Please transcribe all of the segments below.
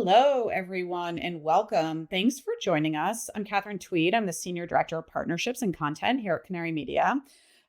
Hello, everyone, and welcome. Thanks for joining us. I'm Catherine Tweed. I'm the Senior Director of Partnerships and Content here at Canary Media.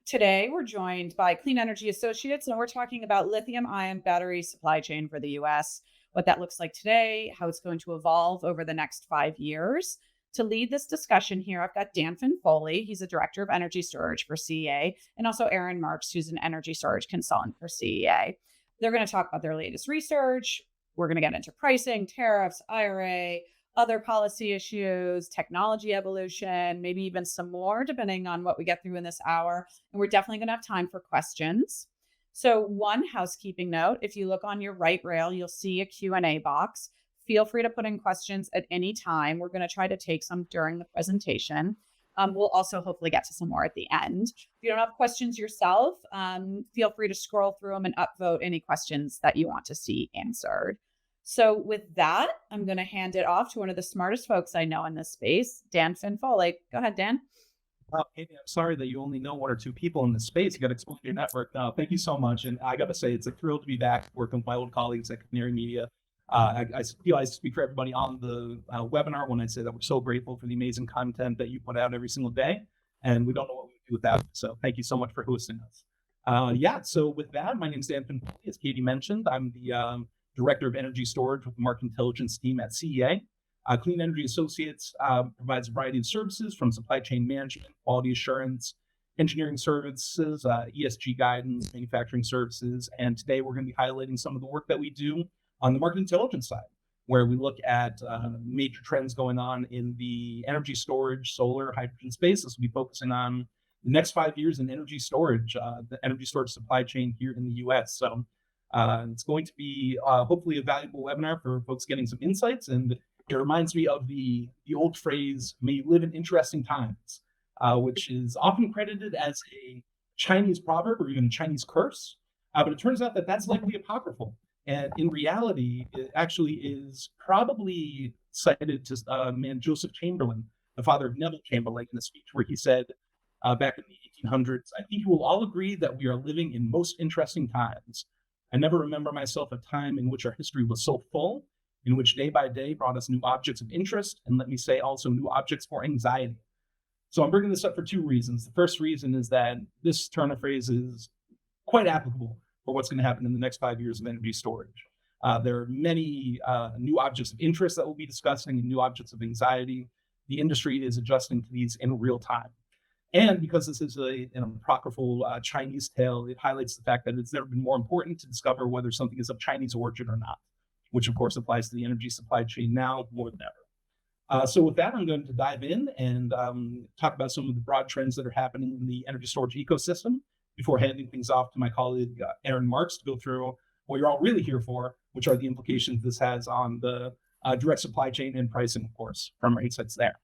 Today, we're joined by Clean Energy Associates, and we're talking about lithium-ion battery supply chain for the US, what that looks like today, how it's going to evolve over the next 5 years. To lead this discussion here, I've got Dan Foley. He's a Director of Energy Storage for CEA, and also Aaron Marks, who's an Energy Storage Consultant for CEA. They're going to talk about their latest research. We're going to get into pricing, tariffs, IRA, other policy issues, technology evolution, maybe even some more, depending on what we get through in this hour. And we're definitely going to have time for questions. So one housekeeping note, if you look on your right rail, you'll see a Q&A box. Feel free to put in questions at any time. We're going to try to take some during the presentation. We'll also hopefully get to some more at the end. If you don't have questions yourself, feel free to scroll through them and upvote any questions that you want to see answered. So with that, I'm going to hand it off to one of the smartest folks I know in this space, Dan Foley. Go ahead, Dan. Amy, I'm sorry that you only know one or two people in this space. You got to expand your network. Thank you so much. And I got to say, it's a thrill to be back working with my old colleagues at Canary Media. I feel I speak for everybody on the webinar when I say that we're so grateful for the amazing content that you put out every single day. And we don't know what we would do without it. So thank you so much for hosting us. So with that, my name is Dan Foley. As Katie mentioned, I'm the Director of Energy Storage with the Market Intelligence team at CEA. Clean Energy Associates provides a variety of services from supply chain management, quality assurance, engineering services, ESG guidance, manufacturing services. And today we're going to be highlighting some of the work that we do on the market intelligence side, where we look at major trends going on in the energy storage, solar, hydrogen space. This will be focusing on the next 5 years in energy storage, the energy storage supply chain here in the US. So it's going to be hopefully a valuable webinar for folks getting some insights. And it reminds me of the old phrase, may you live in interesting times, which is often credited as a Chinese proverb or even a Chinese curse. But it turns out that that's likely apocryphal. And in reality, it actually is probably cited to man Joseph Chamberlain, the father of Neville Chamberlain, in a speech where he said back in the 1800s, I think you will all agree that we are living in most interesting times. I never remember myself a time in which our history was so full, in which day by day brought us new objects of interest, and let me say also new objects for anxiety. So I'm bringing this up for two reasons. The first reason is that this turn of phrase is quite applicable for what's going to happen in the next 5 years of energy storage. There are many new objects of interest that we'll be discussing and new objects of anxiety. The industry is adjusting to these in real time. And because this is an apocryphal Chinese tale, it highlights the fact that it's never been more important to discover whether something is of Chinese origin or not, which of course applies to the energy supply chain now more than ever. So with that, I'm going to dive in and talk about some of the broad trends that are happening in the energy storage ecosystem before handing things off to my colleague, Aaron Marks, to go through what you're all really here for, which are the implications this has on the direct supply chain and pricing, of course, from our insights there.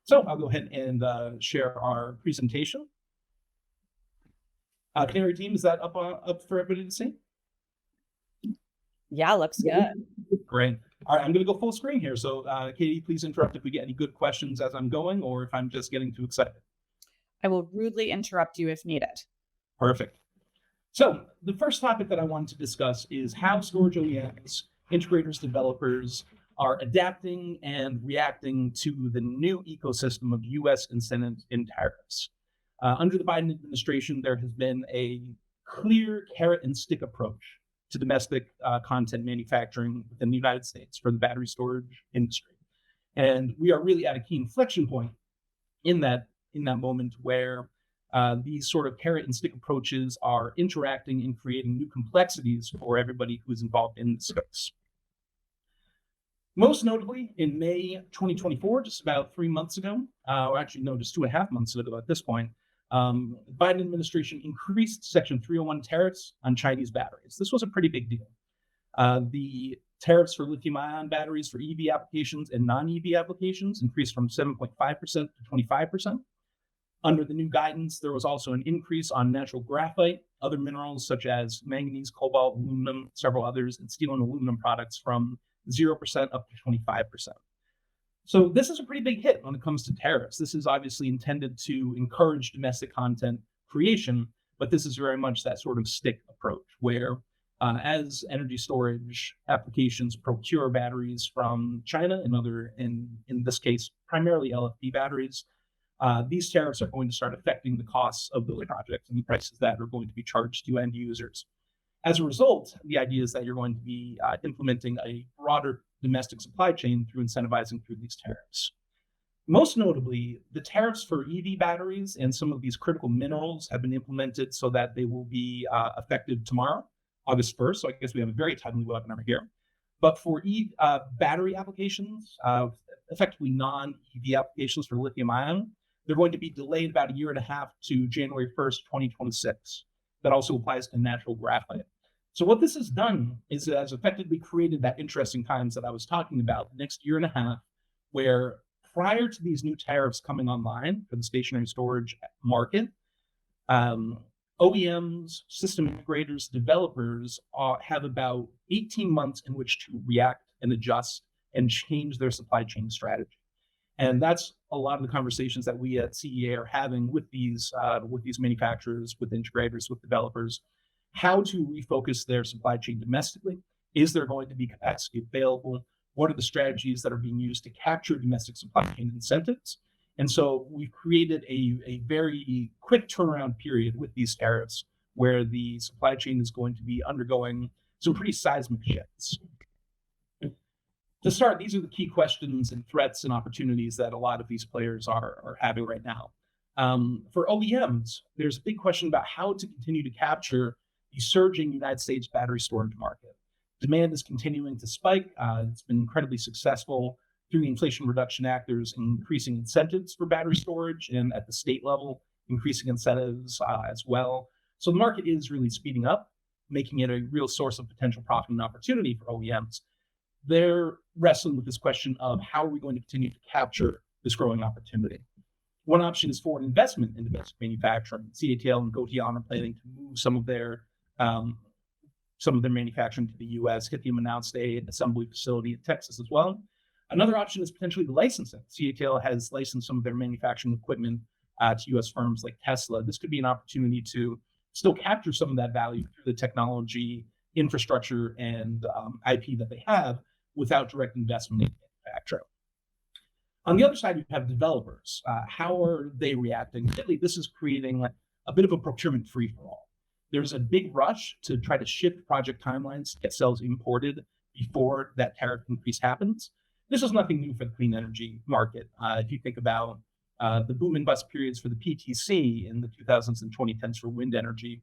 So I'll go ahead and share our presentation. Canary team, is that up for everybody to see? Yeah, looks good. Great. All right, I'm going to go full screen here. So Katie, please interrupt if we get any good questions as I'm going or if I'm just getting too excited. I will rudely interrupt you if needed. Perfect. So the first topic that I wanted to discuss is how storage OEMs, integrators, developers are adapting and reacting to the new ecosystem of U.S. incentives and tariffs. Under the Biden administration, there has been a clear carrot and stick approach to domestic content manufacturing within the United States for the battery storage industry. And we are really at a key inflection point in that moment where these sort of carrot and stick approaches are interacting and creating new complexities for everybody who is involved in the space. Most notably, in May 2024, just about 3 months ago, or actually, no, just 2.5 months ago at this point, the Biden administration increased Section 301 tariffs on Chinese batteries. This was a pretty big deal. The tariffs for lithium-ion batteries for EV applications and non-EV applications increased from 7.5% to 25%. Under the new guidance, there was also an increase on natural graphite, other minerals such as manganese, cobalt, aluminum, several others, and steel and aluminum products from 0% up to 25%. So this is a pretty big hit when it comes to tariffs. This is obviously intended to encourage domestic content creation, but this is very much that sort of stick approach where as energy storage applications procure batteries from China and in this case, primarily LFP batteries, these tariffs are going to start affecting the costs of those projects and the prices that are going to be charged to end users. As a result, the idea is that you're going to be implementing a broader domestic supply chain through incentivizing through these tariffs. Most notably, the tariffs for EV batteries and some of these critical minerals have been implemented so that they will be effective tomorrow, August 1st. So I guess we have a very timely webinar here. But for battery applications, effectively non-EV applications for lithium-ion, they're going to be delayed about a year and a half to January 1st, 2026. That also applies to natural graphite. So what this has done is it has effectively created that interesting times that I was talking about, the next year and a half, where prior to these new tariffs coming online for the stationary storage market, OEMs, system integrators, developers have about 18 months in which to react and adjust and change their supply chain strategy. And that's a lot of the conversations that we at CEA are having with these manufacturers, with integrators, with developers, how to refocus their supply chain domestically. Is there going to be capacity available? What are the strategies that are being used to capture domestic supply chain incentives? And so we've created a very quick turnaround period with these tariffs where the supply chain is going to be undergoing some pretty seismic shifts. To start, these are the key questions and threats and opportunities that a lot of these players are having right now. For OEMs, there's a big question about how to continue to capture the surging United States battery storage market. Demand is continuing to spike. It's been incredibly successful through the Inflation Reduction Act. There's increasing incentives for battery storage, and at the state level, increasing incentives as well. So the market is really speeding up, making it a real source of potential profit and opportunity for OEMs. They're wrestling with this question of how are we going to continue to capture this growing opportunity. One option is forward investment in domestic manufacturing. CATL and Gotion are planning to move some of their manufacturing to the U.S. Lithium announced an assembly facility in Texas as well. Another option is potentially licensing. CATL has licensed some of their manufacturing equipment to U.S. firms like Tesla. This could be an opportunity to still capture some of that value through the technology, infrastructure, and IP that they have without direct investment in manufacturing. On the other side, you have developers. How are they reacting? Really, this is creating a bit of a procurement free-for-all. There's a big rush to try to shift project timelines to get cells imported before that tariff increase happens. This is nothing new for the clean energy market. If you think about the boom and bust periods for the PTC in the 2000s and 2010s for wind energy,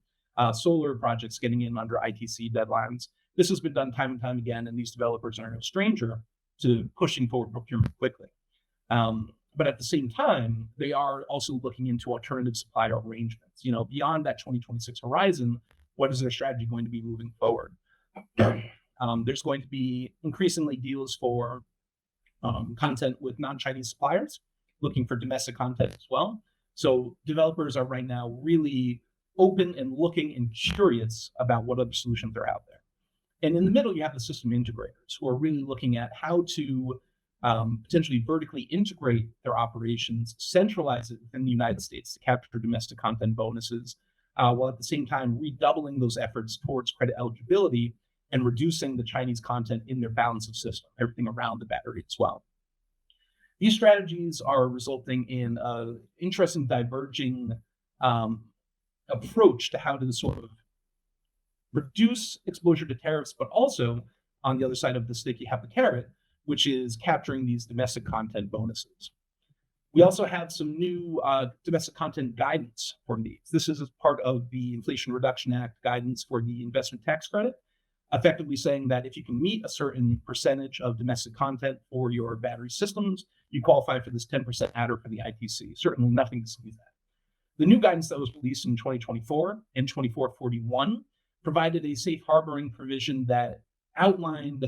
solar projects getting in under ITC deadlines, this has been done time and time again, and these developers are no stranger to pushing forward procurement quickly. But at the same time, they are also looking into alternative supplier arrangements. Beyond that 2026 horizon, what is their strategy going to be moving forward? There's going to be increasingly deals for content with non-Chinese suppliers, looking for domestic content as well. So developers are right now really open and looking and curious about what other solutions are out there. And in the middle, you have the system integrators who are really looking at how to potentially vertically integrate their operations, centralize it within the United States to capture domestic content bonuses, while at the same time redoubling those efforts towards credit eligibility and reducing the Chinese content in their balance of system, everything around the battery as well. These strategies are resulting in an interesting diverging approach to how to sort of reduce exposure to tariffs, but also on the other side of the stick, you have the carrot, which is capturing these domestic content bonuses. We also have some new domestic content guidance for these. This is as part of the Inflation Reduction Act guidance for the investment tax credit, effectively saying that if you can meet a certain percentage of domestic content for your battery systems, you qualify for this 10% adder for the ITC. Certainly nothing to see that. The new guidance that was released in 2024 and 2441 provided a safe harboring provision that outlined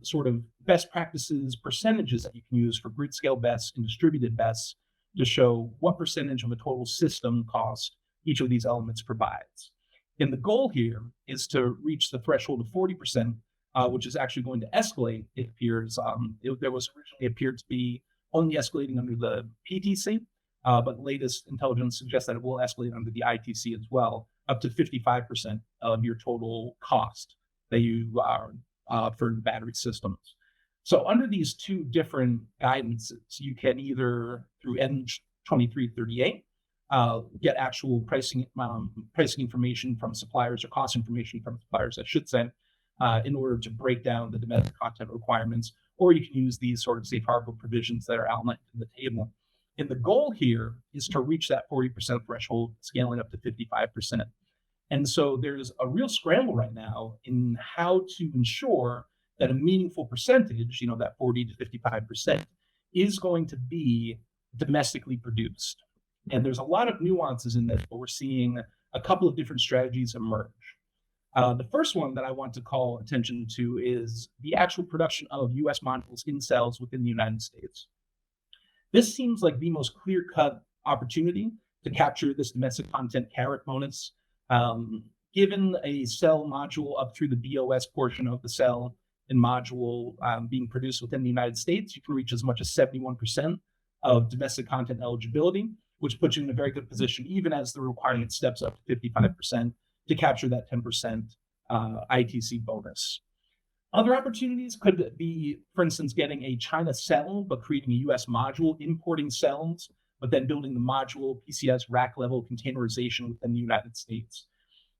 sort of best practices, percentages that you can use for grid scale BESS and distributed BESS to show what percentage of the total system cost each of these elements provides. And the goal here is to reach the threshold of 40%, which is actually going to escalate, it appears. There was originally appeared to be only escalating under the PTC, but latest intelligence suggests that it will escalate under the ITC as well, up to 55% of your total cost that you are for battery systems. So under these two different guidances, you can either through N2338 get actual pricing information from suppliers, or cost information from suppliers, I should say, in order to break down the domestic content requirements, or you can use these sort of safe harbor provisions that are outlined in the table. And the goal here is to reach that 40% threshold, scaling up to 55%. And so there's a real scramble right now in how to ensure that a meaningful percentage, that 40 to 55%, is going to be domestically produced. And there's a lot of nuances in this, but we're seeing a couple of different strategies emerge. The first one that I want to call attention to is the actual production of US modules in cells within the United States. This seems like the most clear-cut opportunity to capture this domestic content carrot bonus. Given a cell module up through the BOS portion of the cell and module being produced within the United States, you can reach as much as 71% of domestic content eligibility, which puts you in a very good position, even as the requirement steps up to 55%, to capture that 10% ITC bonus. Other opportunities could be, for instance, getting a China cell, but creating a US module, importing cells, but then building the module PCS rack level containerization within the United States.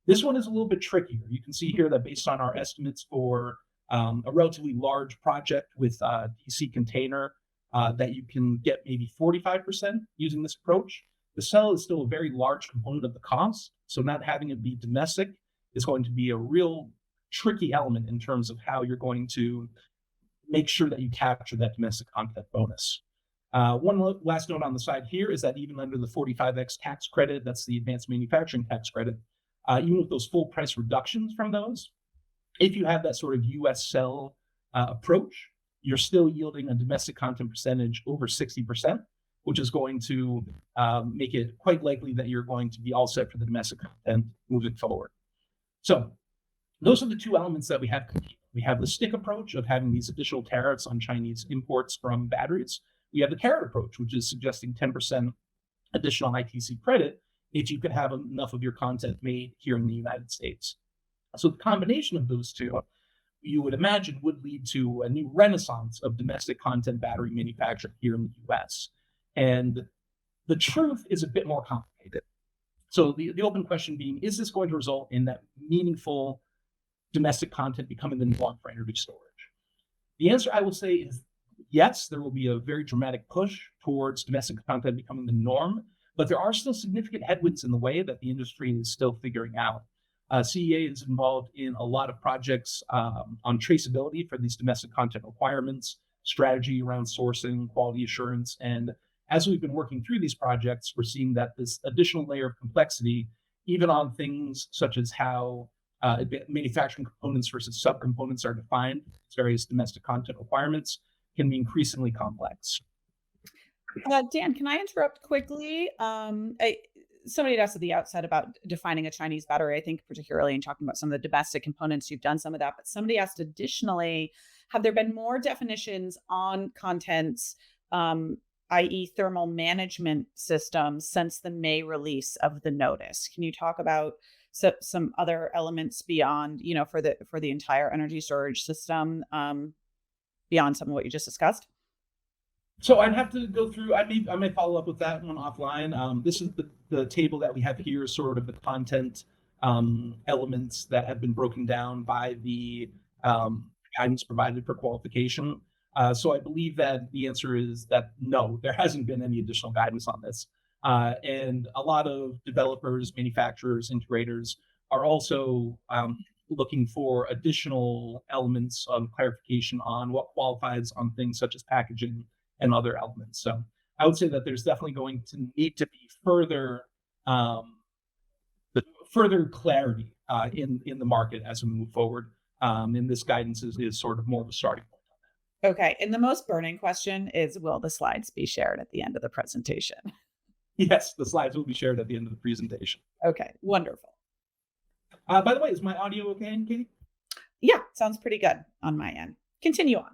This one is a little bit trickier. You can see here that based on our estimates for a relatively large project with DC container, that you can get maybe 45% using this approach. The cell is still a very large component of the cost, so not having it be domestic is going to be a real tricky element in terms of how you're going to make sure that you capture that domestic content bonus. One last note on the side here is that even under the 45X tax credit, that's the advanced manufacturing tax credit, even with those full price reductions from those, if you have that sort of US cell approach, you're still yielding a domestic content percentage over 60%, which is going to make it quite likely that you're going to be all set for the domestic content moving forward. So those are the two elements that we have. We have the stick approach of having these additional tariffs on Chinese imports from batteries. We have the carrot approach, which is suggesting 10% additional ITC credit if you could have enough of your content made here in the United States. So the combination of those two, you would imagine, would lead to a new renaissance of domestic content battery manufacturing here in the US. And the truth is a bit more complicated. So the open question being, is this going to result in that meaningful domestic content becoming the norm for energy storage? The answer, I will say, is yes, there will be a very dramatic push towards domestic content becoming the norm, but there are still significant headwinds in the way that the industry is still figuring out. CEA is involved in a lot of projects on traceability for these domestic content requirements, strategy around sourcing, quality assurance. And as we've been working through these projects, we're seeing that this additional layer of complexity, even on things such as how manufacturing components versus subcomponents are defined, various domestic content requirements, can be increasingly complex. Dan, can I interrupt quickly? Somebody had asked at the outset about defining a Chinese battery, I think particularly in talking about some of the domestic components, you've done some of that, but somebody asked additionally, have there been more definitions on contents, i.e. thermal management systems, since the May release of the notice? Can you talk about some other elements beyond, for the entire energy storage system, beyond some of what you just discussed? So I'd have to go through, I may follow up with that one offline. This is the table that we have here, sort of the content elements that have been broken down by the guidance provided for qualification. So I believe that the answer is that no, there hasn't been any additional guidance on this. And a lot of developers, manufacturers, integrators are also looking for additional elements of clarification on what qualifies on things such as packaging and other elements. So I would say that there's definitely going to need to be further clarity in the market as we move forward. And this guidance is sort of more of a starting point. Okay. And the most burning question is, will the slides be shared at the end of the presentation? Yes, the slides will be shared at the end of the presentation. Okay, wonderful. By the way, is my audio okay, Katie? Yeah, sounds pretty good on my end. Continue on.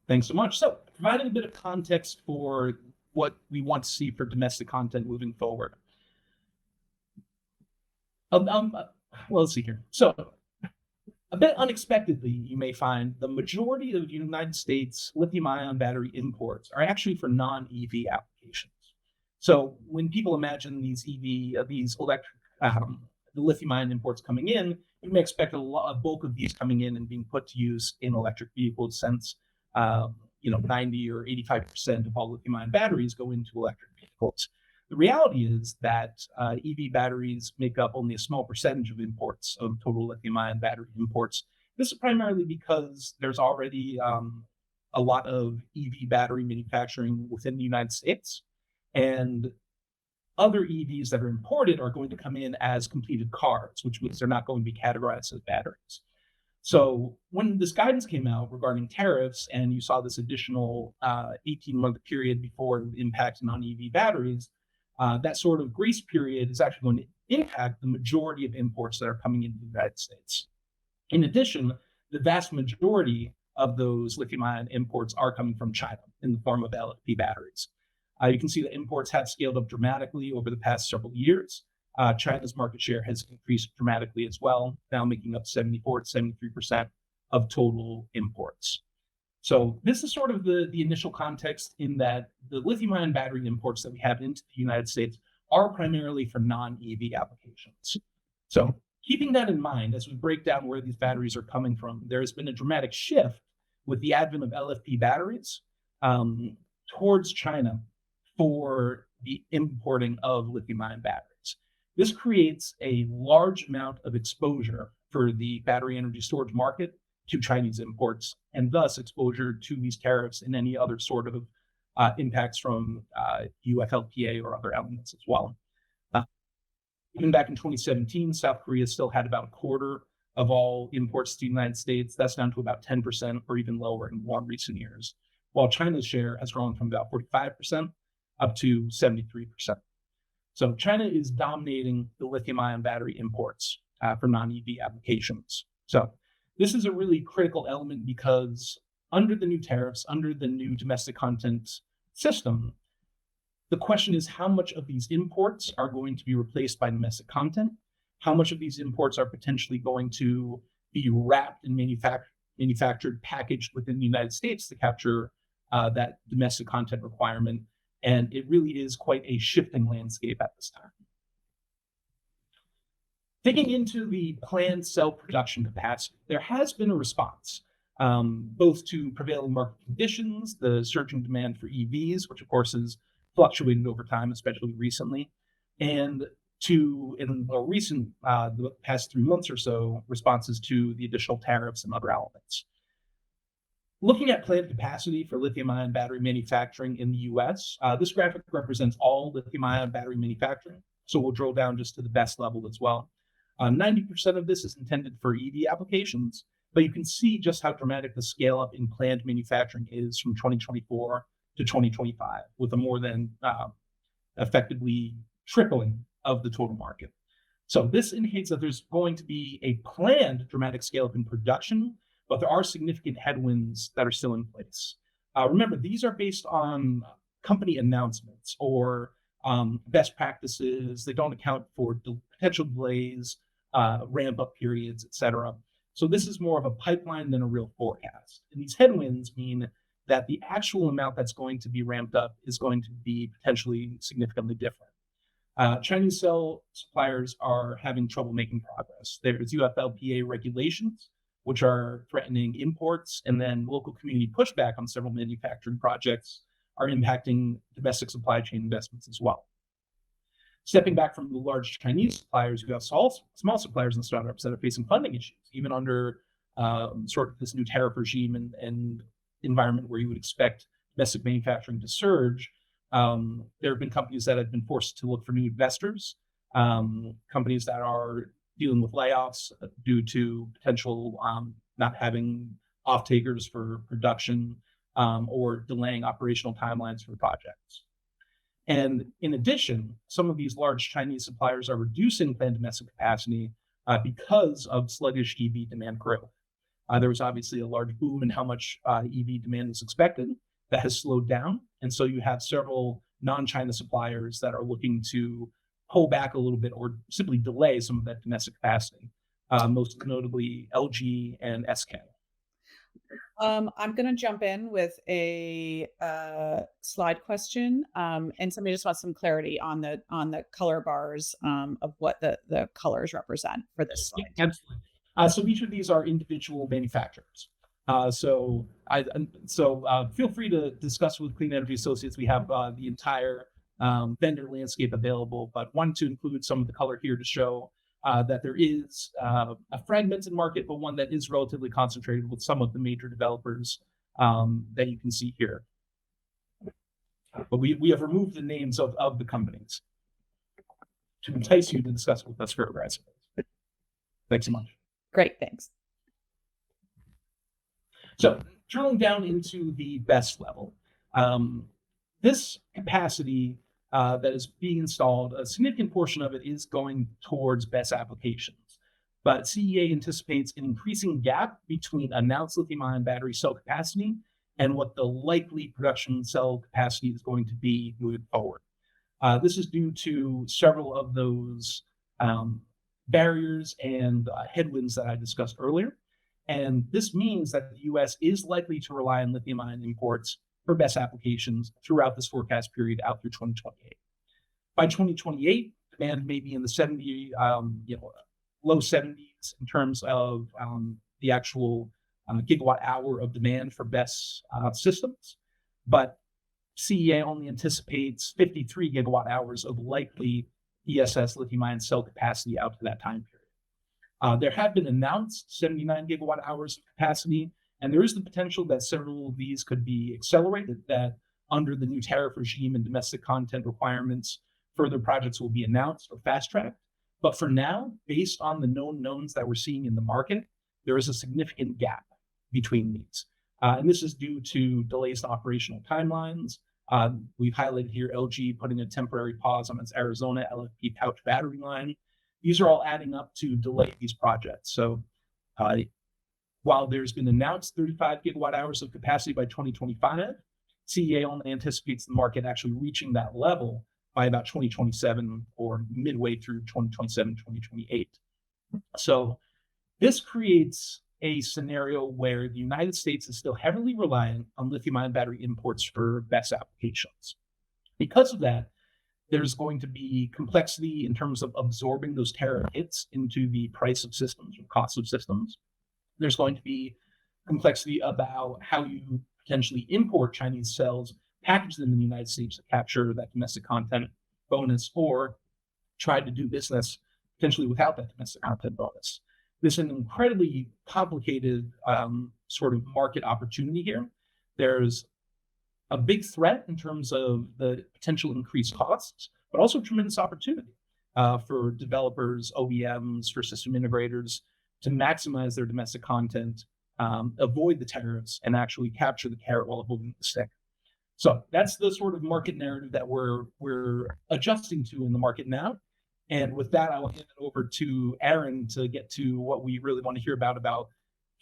Thanks so much. So providing a bit of context for what we want to see for domestic content moving forward. Well, let's see here. So, a bit unexpectedly, you may find the majority of United States lithium-ion battery imports are actually for non-EV applications. So, when people imagine these these electric, the lithium-ion imports coming in, you may expect a bulk of these coming in and being put to use in electric vehicles, since 90 or 85% of all lithium-ion batteries go into electric vehicles. The reality is that EV batteries make up only a small percentage of imports, of total lithium-ion battery imports. This is primarily because there's already a lot of EV battery manufacturing within the United States, and other EVs that are imported are going to come in as completed cars, which means they're not going to be categorized as batteries. So when this guidance came out regarding tariffs, and you saw this additional 18-month period before the impact on EV batteries, that sort of grace period is actually going to impact the majority of imports that are coming into the United States. In addition, the vast majority of those lithium-ion imports are coming from China in the form of LFP batteries. You can see that imports have scaled up dramatically over the past several years. China's market share has increased dramatically as well, now making up 74 to 73% of total imports. So this is sort of the initial context, in that the lithium-ion battery imports that we have into the United States are primarily for non-EV applications. So keeping that in mind, as we break down where these batteries are coming from, there has been a dramatic shift with the advent of LFP batteries towards China for the importing of lithium-ion batteries. This creates a large amount of exposure for the battery energy storage market to Chinese imports, and thus exposure to these tariffs and any other sort of impacts from UFLPA or other elements as well. Even back in 2017, South Korea still had about a quarter of all imports to the United States. That's down to about 10% or even lower in more recent years, while China's share has grown from about 45% up to 73%. So China is dominating the lithium-ion battery imports for non-EV applications. So this is a really critical element, because under the new tariffs, under the new domestic content system, the question is how much of these imports are going to be replaced by domestic content? How much of these imports are potentially going to be wrapped and manufactured, packaged within the United States to capture that domestic content requirement? And it really is quite a shifting landscape at this time. Digging into the planned cell production capacity, there has been a response, both to prevailing market conditions, the surging demand for EVs, which of course has fluctuated over time, especially recently, and to, in the recent, the past 3 months or so, responses to the additional tariffs and other elements. Looking at planned capacity for lithium-ion battery manufacturing in the US, this graphic represents all lithium-ion battery manufacturing, so we'll drill down just to the best level as well. 90% of this is intended for EV applications, but you can see just how dramatic the scale up in planned manufacturing is from 2024 to 2025, with a more than effectively tripling of the total market. So this indicates that there's going to be a planned dramatic scale up in production, but there are significant headwinds that are still in place. Remember, these are based on company announcements or best practices. They don't account for potential delays, ramp-up periods, et cetera. So this is more of a pipeline than a real forecast. And these headwinds mean that the actual amount that's going to be ramped up is going to be potentially significantly different. Chinese cell suppliers are having trouble making progress. There's UFLPA regulations, which are threatening imports, and then local community pushback on several manufacturing projects are impacting domestic supply chain investments as well. Stepping back from the large Chinese suppliers, who have small suppliers and startups that are facing funding issues, even under sort of this new tariff regime and environment where you would expect domestic manufacturing to surge. There have been companies that have been forced to look for new investors, companies that are dealing with layoffs due to potential not having off-takers for production, or delaying operational timelines for projects. And in addition, some of these large Chinese suppliers are reducing planned domestic capacity because of sluggish EV demand growth. There was obviously a large boom in how much EV demand was expected. That has slowed down. And so you have several non-China suppliers that are looking to pull back a little bit or simply delay some of that domestic capacity, most notably LG and SK. I'm going to jump in with a slide question, and somebody just wants some clarity on the color bars of what the colors represent for this Yeah, slide. absolutely. So each of these are individual manufacturers. Feel free to discuss with Clean Energy Associates. We have the entire vendor landscape available, but wanted to include some of the color here to show that there is a fragmented market, but one that is relatively concentrated with some of the major developers that you can see here. But we have removed the names of the companies to entice you to discuss with us further. Thanks so much. Great, thanks. So drilling down into the BESS level, this capacity that is being installed, a significant portion of it is going towards BESS applications. But CEA anticipates an increasing gap between announced lithium-ion battery cell capacity and what the likely production cell capacity is going to be moving forward. This is due to several of those barriers and headwinds that I discussed earlier. And this means that the US is likely to rely on lithium-ion imports for BESS applications throughout this forecast period out through 2028. By 2028, demand may be in the 70, low 70s in terms of the actual gigawatt hour of demand for BESS systems. But CEA only anticipates 53 gigawatt hours of likely ESS lithium-ion cell capacity out to that time period. There have been announced 79 gigawatt hours of capacity, and there is the potential that several of these could be accelerated, that under the new tariff regime and domestic content requirements, further projects will be announced or fast-tracked. But for now, based on the known knowns that we're seeing in the market, there is a significant gap between these. And this is due to delays in operational timelines. We've highlighted here LG putting a temporary pause on its Arizona LFP pouch battery line. These are all adding up to delay these projects. So while there's been announced 35 gigawatt hours of capacity by 2025, CEA only anticipates the market actually reaching that level by about 2027 or midway through 2027, 2028. So this creates a scenario where the United States is still heavily reliant on lithium-ion battery imports for BESS applications. Because of that, there's going to be complexity in terms of absorbing those tariff hits into the price of systems or cost of systems. There's going to be complexity about how you potentially import Chinese cells, package them in the United States to capture that domestic content bonus, or try to do business potentially without that domestic content bonus. There's an incredibly complicated sort of market opportunity here. There's a big threat in terms of the potential increased costs, but also tremendous opportunity for developers, OEMs, for system integrators to maximize their domestic content, avoid the tariffs, and actually capture the carrot while holding the stick. So that's the sort of market narrative that we're adjusting to in the market now. And with that, I will hand it over to Aaron to get to what we really want to hear about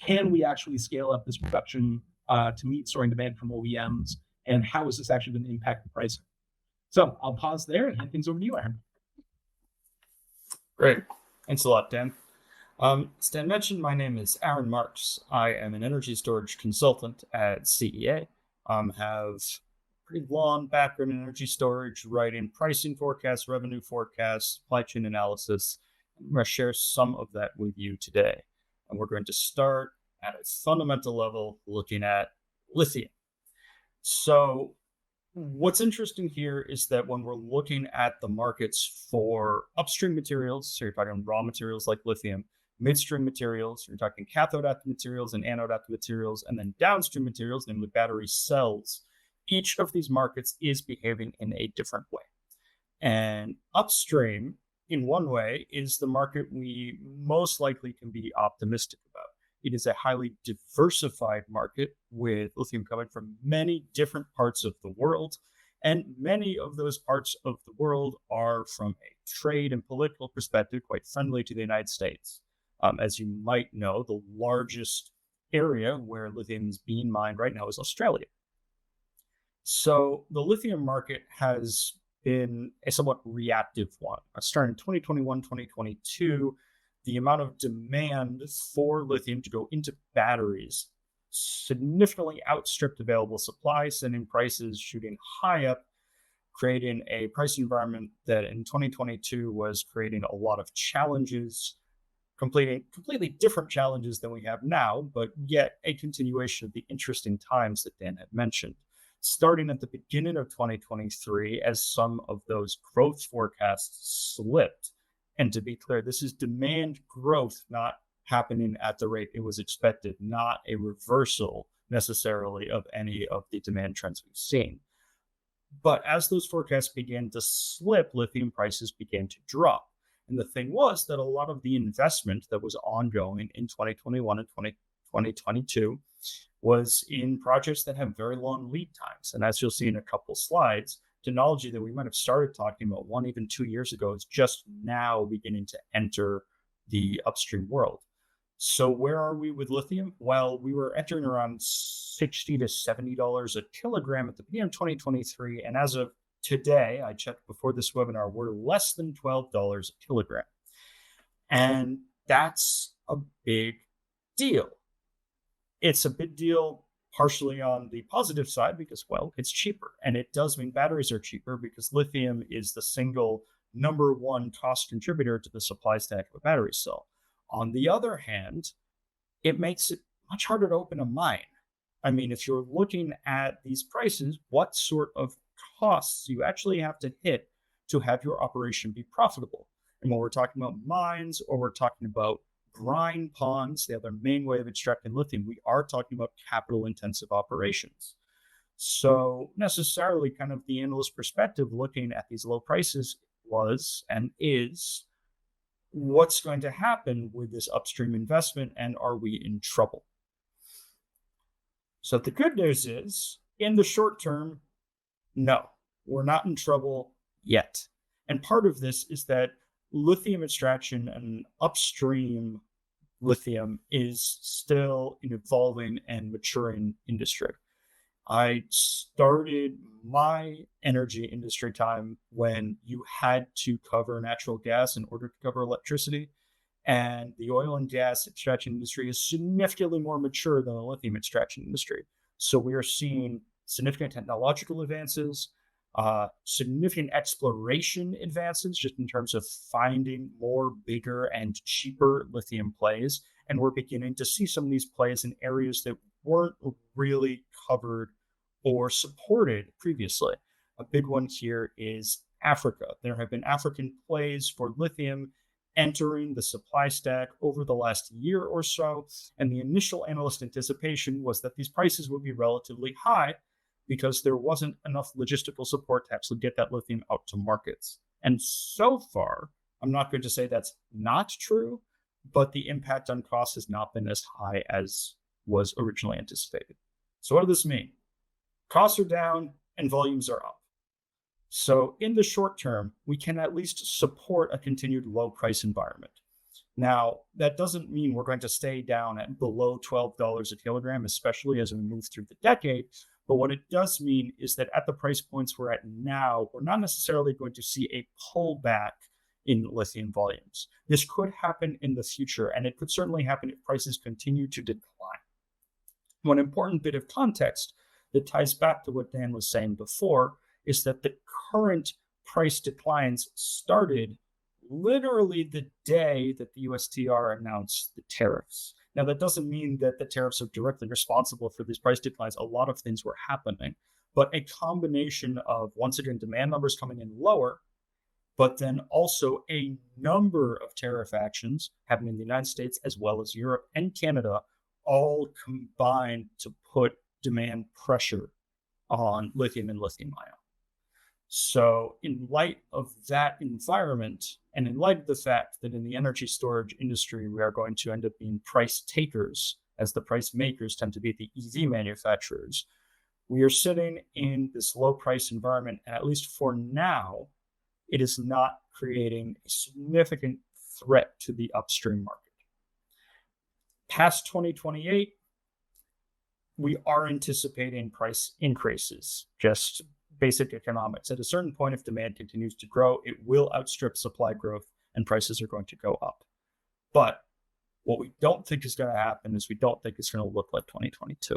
can we actually scale up this production to meet soaring demand from OEMs, and how is this actually going to impact the pricing? So I'll pause there and hand things over to you, Aaron. Great. Thanks a lot, Dan. As Dan mentioned, my name is Aaron Marks. I am an energy storage consultant at CEA. Have pretty long background in energy storage, writing pricing forecasts, revenue forecasts, supply chain analysis. I'm going to share some of that with you today. And we're going to start at a fundamental level looking at lithium. So what's interesting here is that when we're looking at the markets for upstream materials, so you're talking raw materials like lithium, midstream materials, you're talking cathode active materials and anode active materials, and then downstream materials, namely battery cells, each of these markets is behaving in a different way. And upstream, in one way, is the market we most likely can be optimistic about. It is a highly diversified market with lithium coming from many different parts of the world. And many of those parts of the world are, from a trade and political perspective, quite friendly to the United States. As you might know, the largest area where lithium is being mined right now is Australia. So the lithium market has been a somewhat reactive one. Starting in 2021, 2022, the amount of demand for lithium to go into batteries significantly outstripped available supply, sending prices shooting high up, creating a price environment that in 2022 was creating a lot of challenges, completely different challenges than we have now, but yet a continuation of the interesting times that Dan had mentioned. Starting at the beginning of 2023, as some of those growth forecasts slipped. And to be clear, this is demand growth not happening at the rate it was expected, not a reversal necessarily of any of the demand trends we've seen. But as those forecasts began to slip, lithium prices began to drop. And the thing was that a lot of the investment that was ongoing in 2021 and 2022 was in projects that have very long lead times. And as you'll see in a couple slides, technology that we might have started talking about 1, even 2 years ago is just now beginning to enter the upstream world. So where are we with lithium? Well, we were entering around $60 to $70 a kilogram at the beginning of 2023. And as of today, I checked before this webinar, we're less than $12 a kilogram. And that's a big deal. It's a big deal partially on the positive side because, well, it's cheaper. And it does mean batteries are cheaper because lithium is the single number one cost contributor to the supply stack of a battery cell. On the other hand, it makes it much harder to open a mine. I mean, if you're looking at these prices, what sort of costs you actually have to hit to have your operation be profitable? And when we're talking about mines or we're talking about brine ponds, the other main way of extracting lithium, we are talking about capital intensive operations. So necessarily kind of the analyst perspective looking at these low prices was and is, what's going to happen with this upstream investment and are we in trouble? So the good news is, in the short term, no, we're not in trouble yet. And part of this is that lithium extraction and upstream lithium is still an evolving and maturing industry. I started my energy industry time when you had to cover natural gas in order to cover electricity. And the oil and gas extraction industry is significantly more mature than the lithium extraction industry. So we are seeing significant technological advances, significant exploration advances, just in terms of finding more bigger and cheaper lithium plays. And we're beginning to see some of these plays in areas that weren't really covered or supported previously. A big one here is Africa. There have been African plays for lithium entering the supply stack over the last year or so. And the initial analyst anticipation was that these prices would be relatively high because there wasn't enough logistical support to actually get that lithium out to markets. And so far, I'm not going to say that's not true, but the impact on cost has not been as high as was originally anticipated. So what does this mean? Costs are down and volumes are up. So in the short term, we can at least support a continued low price environment. Now, that doesn't mean we're going to stay down at below $12 a kilogram, especially as we move through the decade. But what it does mean is that at the price points we're at now, we're not necessarily going to see a pullback in lithium volumes. This could happen in the future, and it could certainly happen if prices continue to decline. One important bit of context that ties back to what Dan was saying before is that the current price declines started literally the day that the USTR announced the tariffs. Now, that doesn't mean that the tariffs are directly responsible for these price declines. A lot of things were happening, but a combination of, once again, demand numbers coming in lower, but then also a number of tariff actions happening in the United States as well as Europe and Canada, all combined to put demand pressure on lithium and lithium-ion. So in light of that environment, and in light of the fact that in the energy storage industry, we are going to end up being price takers, as the price makers tend to be the EV manufacturers, we are sitting in this low price environment, and at least for now, it is not creating a significant threat to the upstream market. Past 2028, we are anticipating price increases, just basic economics. At a certain point, if demand continues to grow, it will outstrip supply growth and prices are going to go up. But what we don't think is going to happen is we don't think it's going to look like 2022.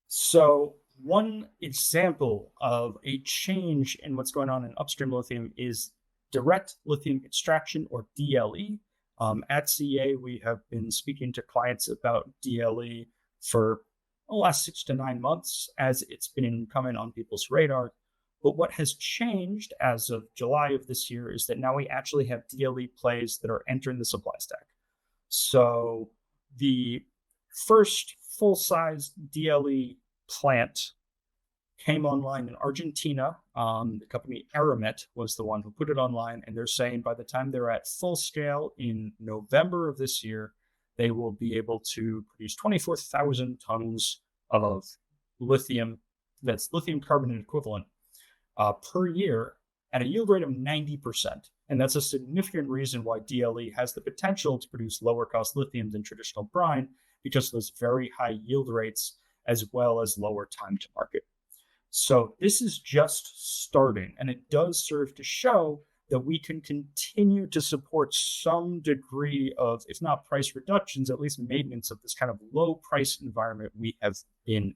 So one example of a change in what's going on in upstream lithium is direct lithium extraction, or DLE. At CEA, we have been speaking to clients about DLE for the last 6 to 9 months as it's been coming on people's radar. But what has changed as of July of this year is that now we actually have DLE plays that are entering the supply stack. So the first full-size DLE plant came online in Argentina. The company Aramet was the one who put it online, and they're saying by the time they're at full scale in November of this year, they will be able to produce 24,000 tons of lithium, that's lithium carbonate equivalent, per year at a yield rate of 90%. And that's a significant reason why DLE has the potential to produce lower cost lithium than traditional brine, because of those very high yield rates as well as lower time to market. So this is just starting, and it does serve to show that we can continue to support some degree of, if not price reductions, at least maintenance of this kind of low price environment we have been in.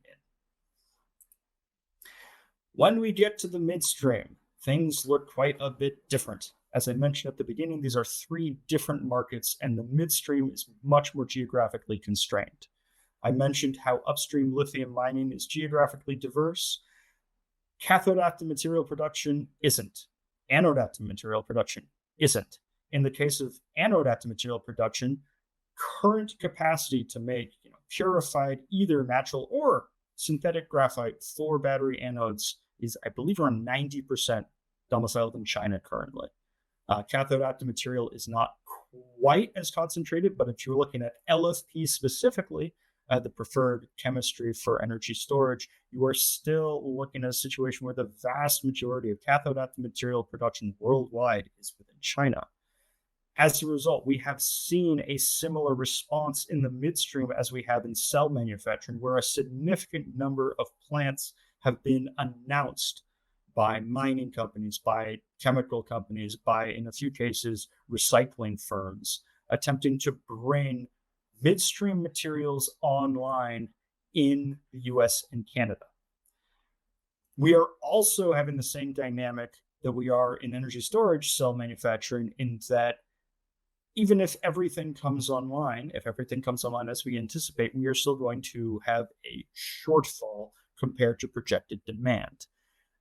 When we get to the midstream, things look quite a bit different. As I mentioned at the beginning, these are 3 different markets, and the midstream is much more geographically constrained. I mentioned how upstream lithium mining is geographically diverse. Cathode active material production isn't. Anode active material production isn't. In the case of anode active material production, current capacity to make purified either natural or synthetic graphite for battery anodes is, I believe, around 90% domiciled in China currently. Cathode active material is not quite as concentrated, but if you're looking at LFP specifically, the preferred chemistry for energy storage, you are still looking at a situation where the vast majority of cathode active material production worldwide is within China. As a result, we have seen a similar response in the midstream as we have in cell manufacturing, where a significant number of plants have been announced by mining companies, by chemical companies, by, in a few cases, recycling firms, attempting to bring midstream materials online in the US and Canada. We are also having the same dynamic that we are in energy storage cell manufacturing, in that even if everything comes online, as we anticipate, we are still going to have a shortfall compared to projected demand.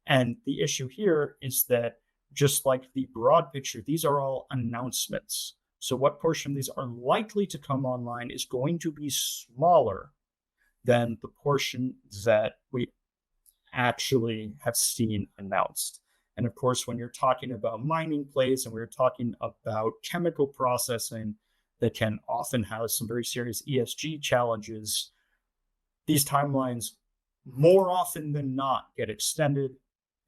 And the issue here is that, just like the broad picture, these are all announcements. So what portion of these are likely to come online is going to be smaller than the portion that we actually have seen announced. And of course, when you're talking about mining plays and we're talking about chemical processing that can often have some very serious ESG challenges, these timelines more often than not get extended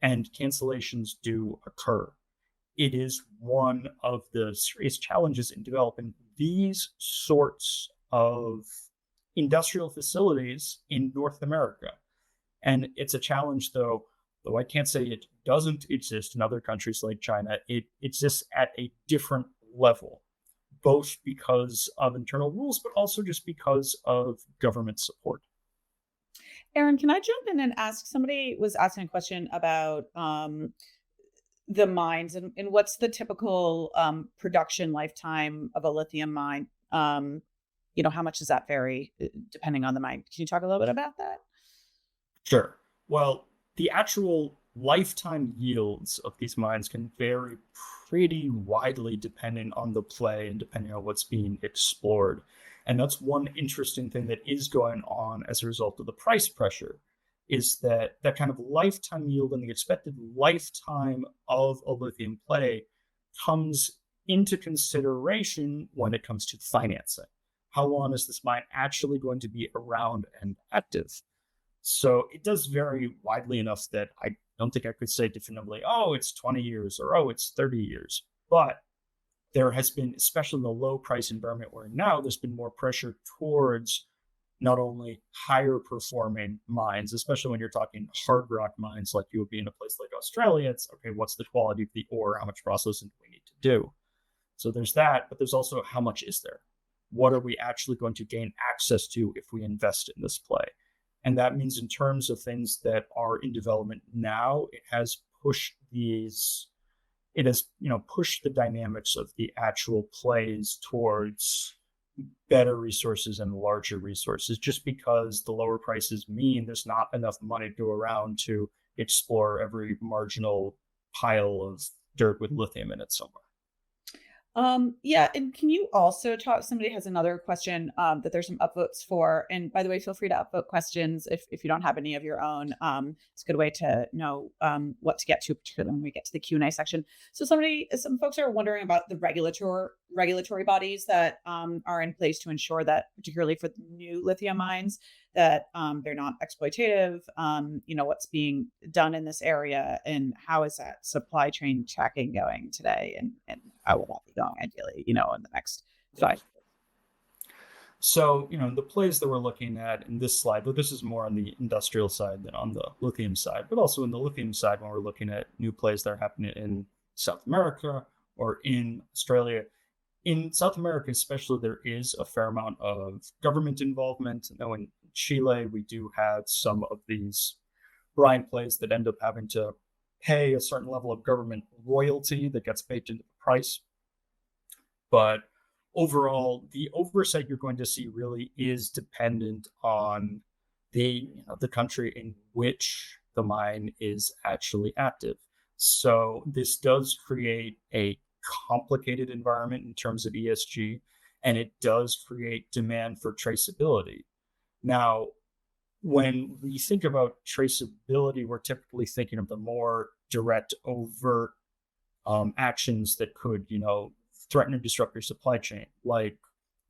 and cancellations do occur. It is one of the serious challenges in developing these sorts of industrial facilities in North America. And it's a challenge, though I can't say it doesn't exist in other countries like China. It exists at a different level, both because of internal rules, but also just because of government support. Aaron, can I jump in and ask? Somebody was asking a question about the mines and what's the typical production lifetime of a lithium mine? How much does that vary depending on the mine? Can you talk a little bit about that? Sure. Well, the actual lifetime yields of these mines can vary pretty widely depending on the play and depending on what's being explored. And that's one interesting thing that is going on as a result of the price pressure, is that kind of lifetime yield and the expected lifetime of a lithium play comes into consideration when it comes to financing. How long is this mine actually going to be around and active? So it does vary widely enough that I don't think I could say definitively, oh, it's 20 years or oh, it's 30 years. But there has been, especially in the low price environment we're in now, there's been more pressure towards not only higher performing mines, especially when you're talking hard rock mines like you would be in a place like Australia. It's okay, what's the quality of the ore? How much processing do we need to do? So there's that, but there's also how much is there? What are we actually going to gain access to if we invest in this play? And that means in terms of things that are in development now, it has pushed pushed the dynamics of the actual plays towards better resources and larger resources, just because the lower prices mean there's not enough money to go around to explore every marginal pile of dirt with lithium in it somewhere. Yeah, and can you also talk? Somebody has another question that there's some upvotes for. And by the way, feel free to upvote questions if you don't have any of your own. It's a good way to know what to get to, particularly when we get to the Q&A section. So some folks are wondering about the regulatory bodies that are in place to ensure that, particularly for new lithium mines, that they're not exploitative. What's being done in this area, and how is that supply chain tracking going today, and how will that be going ideally, in the next 5 years? So, the plays that we're looking at in this slide, but this is more on the industrial side than on the lithium side, but also in the lithium side, when we're looking at new plays that are happening in South America or in Australia. In South America, especially, there is a fair amount of government involvement. In Chile, we do have some of these brine plays that end up having to pay a certain level of government royalty that gets baked into the price. But overall, the oversight you're going to see really is dependent on the country in which the mine is actually active. So this does create a complicated environment in terms of ESG, and it does create demand for traceability. Now, when we think about traceability, we're typically thinking of the more direct, overt actions that could, threaten or disrupt your supply chain, like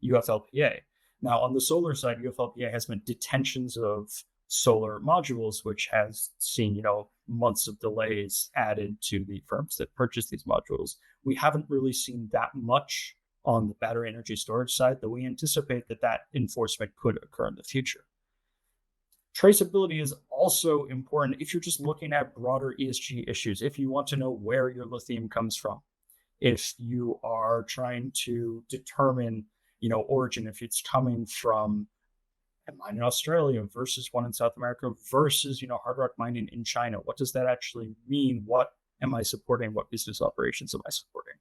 UFLPA. Now, on the solar side, UFLPA has meant detentions of solar modules, which has seen, months of delays added to the firms that purchase these modules. We haven't really seen that much on the battery energy storage side, though we anticipate that enforcement could occur in the future. Traceability is also important if you're just looking at broader ESG issues, if you want to know where your lithium comes from, if you are trying to determine, origin, if it's coming from a mine in Australia versus one in South America versus, hard rock mining in China. What does that actually mean? What am I supporting? What business operations am I supporting?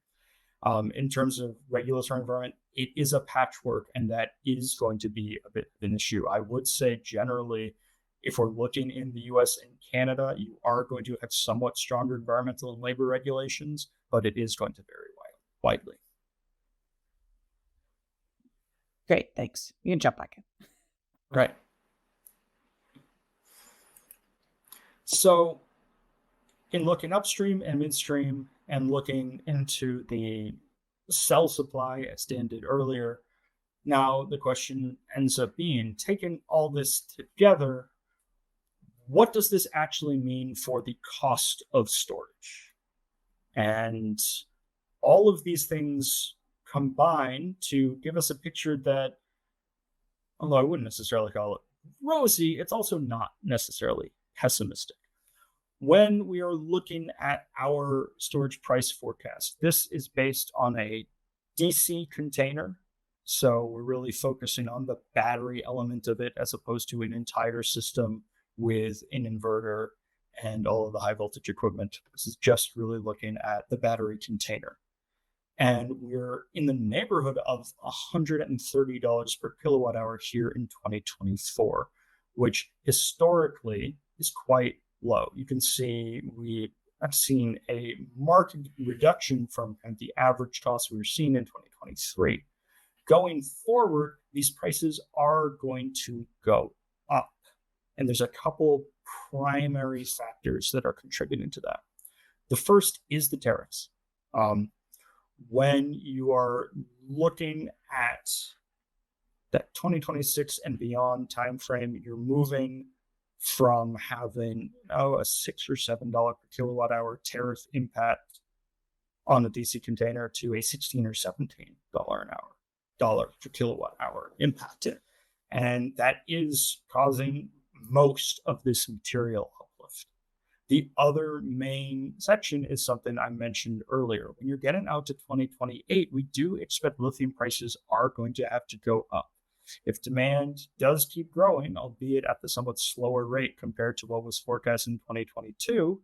In terms of regulatory environment, it is a patchwork, and that is going to be a bit of an issue. I would say generally, if we're looking in the US and Canada, you are going to have somewhat stronger environmental and labor regulations, but it is going to vary widely. Great, thanks. You can jump back in. Right. So in looking upstream and midstream and looking into the cell supply, as Dan did earlier, now the question ends up being, taking all this together, what does this actually mean for the cost of storage? And all of these things combine to give us a picture that, although I wouldn't necessarily call it rosy, it's also not necessarily pessimistic. When we are looking at our storage price forecast, this is based on a DC container. So we're really focusing on the battery element of it as opposed to an entire system with an inverter and all of the high voltage equipment. This is just really looking at the battery container. And we're in the neighborhood of $130 per kilowatt hour here in 2024, which historically is quite low. You can see we have seen a marked reduction from the average cost we were seeing in 2023. Going forward, these prices are going to go up. And there's a couple primary factors that are contributing to that. The first is the tariffs. When you are looking at that 2026 and beyond timeframe, you're moving from having a $6 or $7 per kilowatt hour tariff impact on a DC container to a $16 or $17 an hour per kilowatt hour impact. And that is causing most of this material uplift. The other main section is something I mentioned earlier. When you're getting out to 2028, we do expect lithium prices are going to have to go up. If demand does keep growing, albeit at the somewhat slower rate compared to what was forecast in 2022,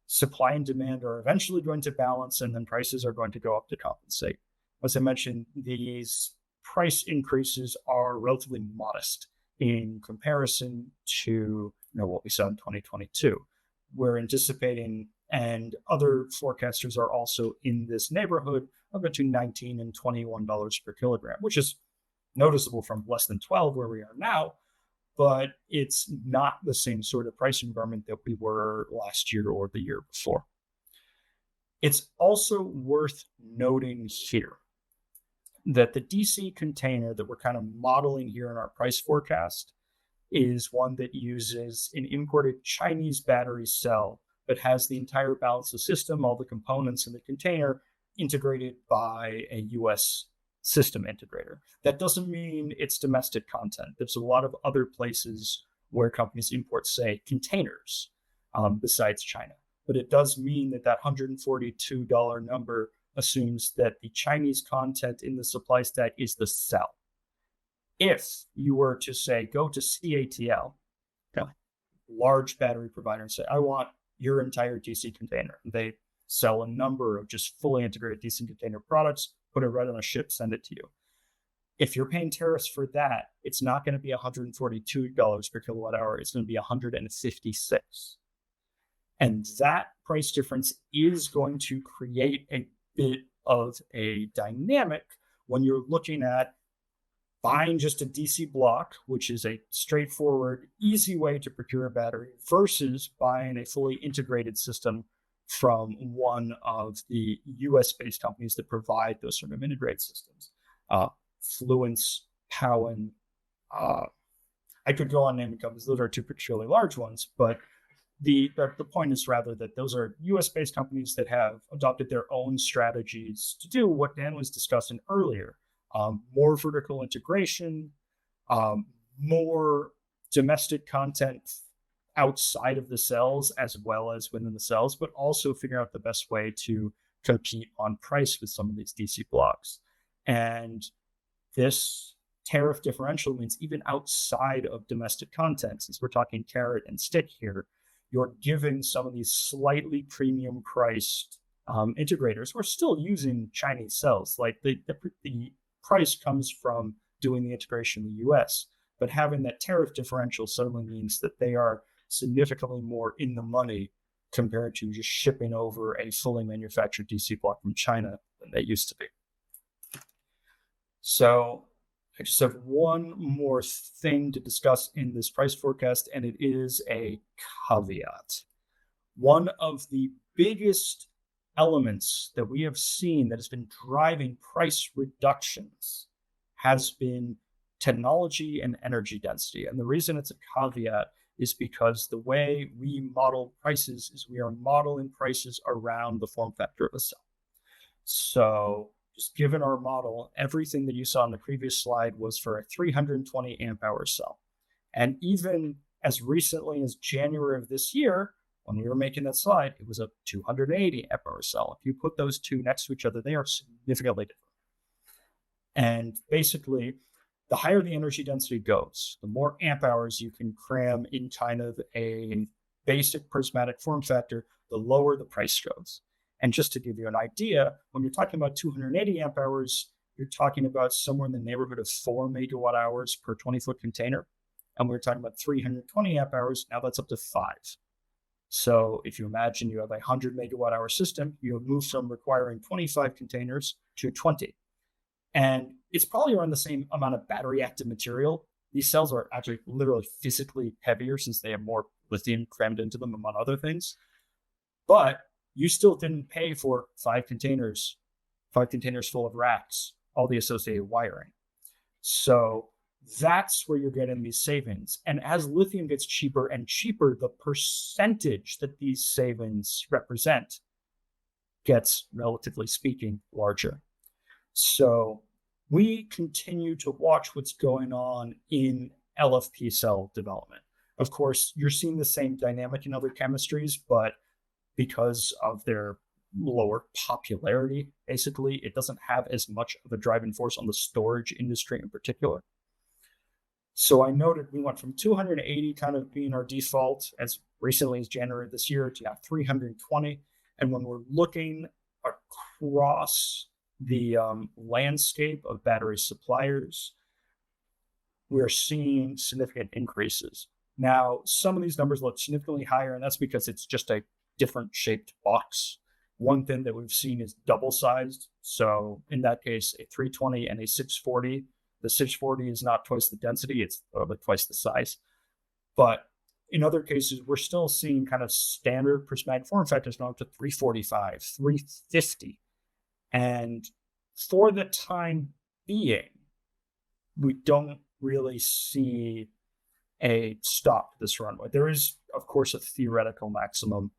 supply and demand are eventually going to balance, and then prices are going to go up to compensate. As I mentioned, these price increases are relatively modest in comparison to what we saw in 2022. We're anticipating, and other forecasters are also in this neighborhood of between $19 and $21 per kilogram, which is noticeable from less than 12 where we are now, but it's not the same sort of price environment that we were last year or the year before. It's also worth noting here that the DC container that we're kind of modeling here in our price forecast is one that uses an imported Chinese battery cell, but has the entire balance of system, all the components in the container integrated by a US system integrator. That doesn't mean it's domestic content. There's a lot of other places where companies import, say, containers besides China. But it does mean that that $142 number assumes that the Chinese content in the supply stack is the cell. If you were to say, go to CATL, large battery provider, and say, I want your entire DC container. They sell a number of just fully integrated DC container products, put it right on a ship, send it to you. If you're paying tariffs for that, it's not going to be $142 per kilowatt hour. It's going to be $156. And that price difference is going to create a bit of a dynamic when you're looking at buying just a DC block, which is a straightforward, easy way to procure a battery, versus buying a fully integrated system from one of the US-based companies that provide those sort of integrated systems. Fluence, Powen, I could go on naming companies. Those are two particularly large ones, but the point is rather that those are US-based companies that have adopted their own strategies to do what Dan was discussing earlier. More vertical integration, more domestic content outside of the cells as well as within the cells, but also figure out the best way to compete on price with some of these DC blocks. And this tariff differential means even outside of domestic content, since we're talking carrot and stick here, you're giving some of these slightly premium priced integrators who are still using Chinese cells. Like the price comes from doing the integration in the US, but having that tariff differential suddenly means that they are significantly more in the money compared to just shipping over a fully manufactured DC block from China than they used to be. So I just have one more thing to discuss in this price forecast, and it is a caveat. One of the biggest elements that we have seen that has been driving price reductions has been technology and energy density. And the reason it's a caveat is because the way we model prices is we are modeling prices around the form factor of a cell. So just given our model, everything that you saw on the previous slide was for a 320 amp hour cell. And even as recently as January of this year, when we were making that slide, it was a 280 amp hour cell. If you put those two next to each other, they are significantly different. And basically, the higher the energy density goes, the more amp hours you can cram in kind of a basic prismatic form factor, the lower the price goes. And just to give you an idea, when you're talking about 280 amp hours, you're talking about somewhere in the neighborhood of 4 megawatt hours per 20-foot container. And we're talking about 320 amp hours, now that's up to 5. So if you imagine you have a 100 megawatt hour system, you have moved from requiring 25 containers to 20. And it's probably around the same amount of battery active material. These cells are actually literally physically heavier since they have more lithium crammed into them, among other things. But you still didn't pay for 5 containers full of racks, all the associated wiring. So that's where you're getting these savings. And as lithium gets cheaper and cheaper, the percentage that these savings represent gets, relatively speaking, larger. So we continue to watch what's going on in LFP cell development. Of course, you're seeing the same dynamic in other chemistries, but because of their lower popularity, basically, it doesn't have as much of a driving force on the storage industry in particular. So I noted we went from 280 kind of being our default as recently as January this year to 320. And when we're looking across the landscape of battery suppliers, we're seeing significant increases. Now, some of these numbers look significantly higher, and that's because it's just a different shaped box. One thing that we've seen is double sized. So in that case, a 320 and a 640. The 640 is not twice the density, it's twice the size. But in other cases, we're still seeing kind of standard prismatic form factors now up to 345, 350. And for the time being, we don't really see a stop to this runway. There is, of course, a theoretical maximum.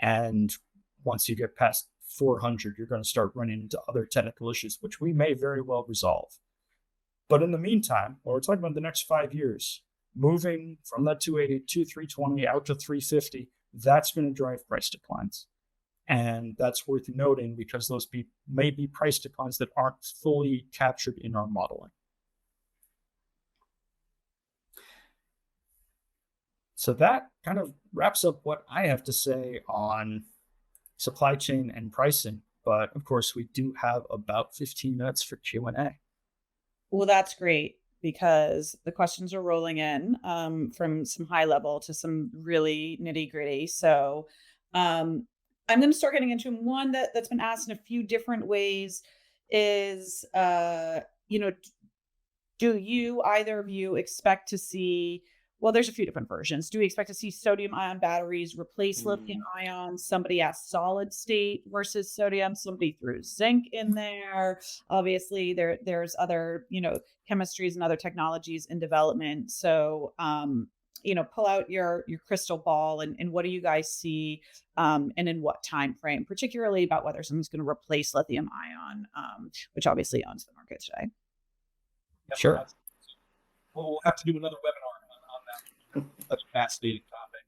And once you get past 400, you're going to start running into other technical issues, which we may very well resolve. But in the meantime, we're talking about the next 5 years, moving from that 280 to 320 out to 350, that's going to drive price declines. And that's worth noting because those may be price declines that aren't fully captured in our modeling. So that kind of wraps up what I have to say on supply chain and pricing. But of course, we do have about 15 minutes for Q&A. Well, that's great because the questions are rolling in from some high level to some really nitty gritty. So I'm going to start getting into one that's been asked in a few different ways is, do you, either of you, expect to see, well, there's a few different versions. Do we expect to see sodium-ion batteries replace lithium-ion? Somebody asked solid state versus sodium. Somebody threw zinc in there. Obviously, there's other, chemistries and other technologies in development. So, pull out your crystal ball and what do you guys see and in what time frame, particularly about whether something's going to replace lithium-ion, which obviously owns the market today. Sure. We'll have to do another webinar. That's a fascinating topic.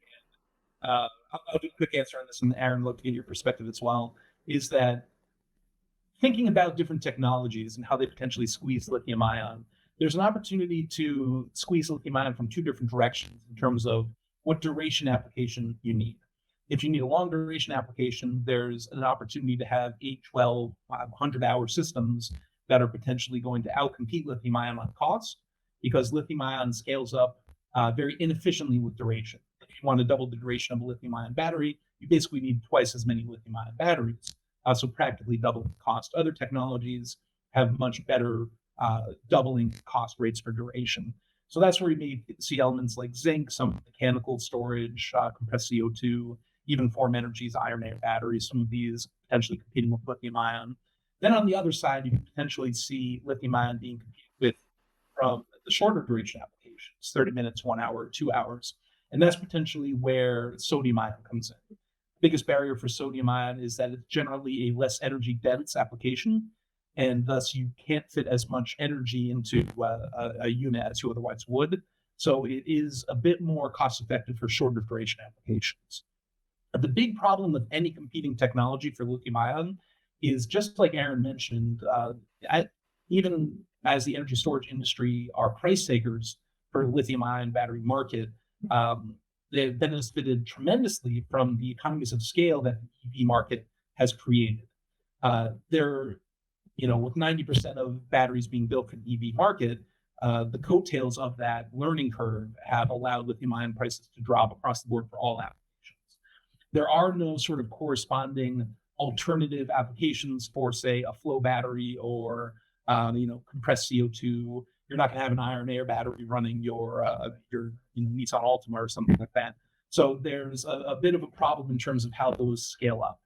And I'll do a quick answer on this, and Aaron, look to get your perspective as well, is that thinking about different technologies and how they potentially squeeze lithium ion, there's an opportunity to squeeze lithium ion from two different directions in terms of what duration application you need. If you need a long duration application, there's an opportunity to have 8, 12, 100-hour systems that are potentially going to outcompete lithium ion on cost because lithium ion scales up very inefficiently with duration. If you want to double the duration of a lithium-ion battery, you basically need twice as many lithium-ion batteries, so practically double the cost. Other technologies have much better doubling cost rates for duration. So that's where you may see elements like zinc, some mechanical storage, compressed CO2, even Form Energy's iron air batteries, some of these potentially competing with lithium-ion. Then on the other side, you can potentially see lithium-ion being competed with from the shorter duration applications, 30 minutes, 1 hour, 2 hours. And that's potentially where sodium ion comes in. The biggest barrier for sodium ion is that it's generally a less energy dense application, and thus you can't fit as much energy into a unit as you otherwise would. So it is a bit more cost effective for shorter duration applications. But the big problem with any competing technology for lithium ion is, just like Aaron mentioned, even as the energy storage industry are price takers for lithium-ion battery market, they've benefited tremendously from the economies of scale that the EV market has created. With 90% of batteries being built for the EV market, the coattails of that learning curve have allowed lithium-ion prices to drop across the board for all applications. There are no sort of corresponding alternative applications for, say, a flow battery or compressed CO2. You're not going to have an iron air battery running your Nissan Altima or something like that. So there's a bit of a problem in terms of how those scale up.